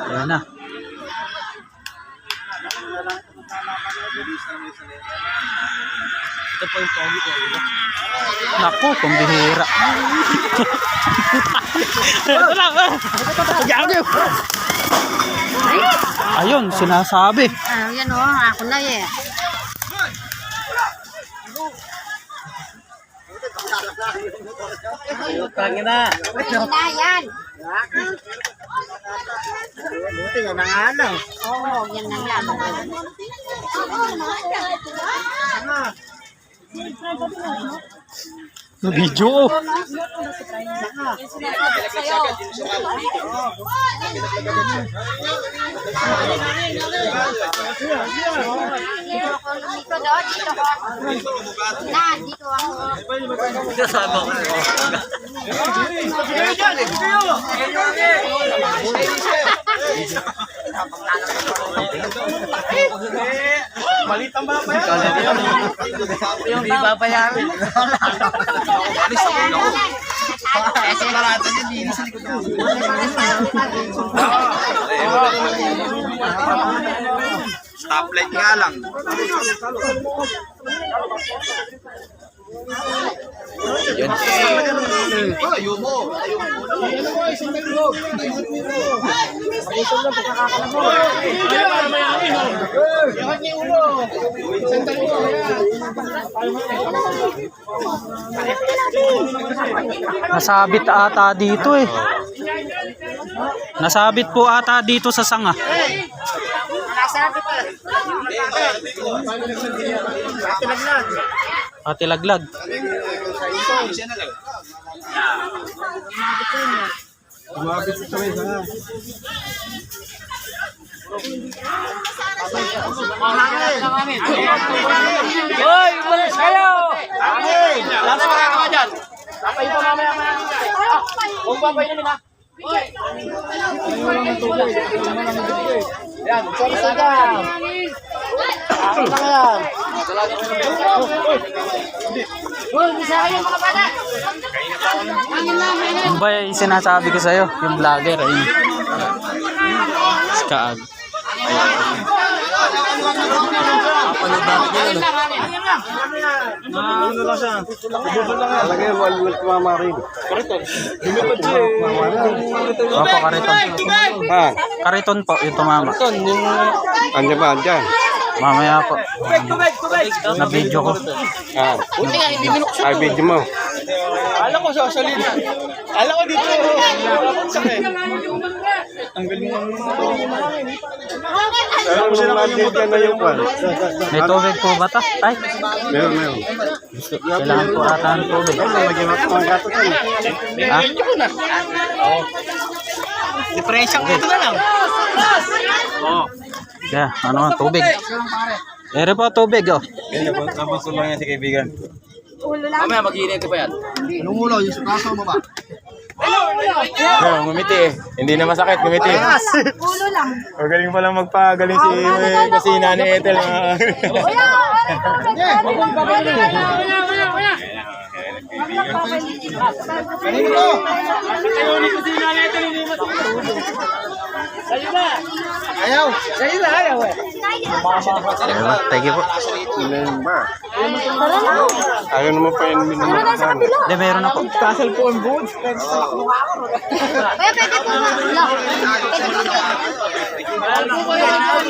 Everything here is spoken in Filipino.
Ayan na. Ito pa yung pogi ko. Naku, kumbihira. Ayun, sinasabi. Yan o, ako na eh. Tangin na. Yan. Buti na nangalang. Oo, yan na lang. Video. Dito ako. Kasama ko. Malit ang babayaran. Yung di babayaran. Alis ako na ako. Kasi marata niya, di sa likod ako. Stoplight nga lang. Yan. Tayo mo. Nasabit ata dito eh. Nasabit po ata dito sa sanga. Pati laglag. Hoy, umalis kayo! Lasa makakawa dyan. Lapay pa mamaya. Huwag babay namin ha. Yan, sorry sa dyan. Ako lang yan. Hoy, bisa kayo mga bata. Yung ba yung sinasabi ko sa'yo? Yung vlogger ay Skaag. Ano lang siya? Bubol lang yan. Lagay mo, alimit kumamarin. Kariton. Lumipad siya eh. Opo, kariton. Ha? Kariton po, yung tumama. Andiyan ba? Andiyan? Mamaya po. Na-video ko. Ha? Ay, video mo. Alam ko sa salina. Alam ko dito. Sakit. Ang galing ng Alam mo siya naman dyan na yung pan. May tubig po ba ito? Ay, Meron. kailangan po ata ng tubig. Lagyan mo ang gato tayo. Ha? depression ko ito na lang. Oo. Yeah, ano nga, tubig. Ere po, tubig oh. Tapos lang yan si kaibigan. Mamaya mag-iinit ko pa yan. Anong ulo? Yung sukaso mo ba? Oo, ngumiti eh. Hindi na masakit, ngumiti. Ulo lang. Magaling pa lang magpagaling si kasi Nani Ethel. Kanino? Ayaw ni Kusina natin. Sa'yo ba? Ayaw. Sa'yo na, ayaw eh. Thank you po. Member. Ayaw naman pa yun minumakasan. Hindi, meron ako. Kasal po ang boots. Kaya pwede po. Pwede po.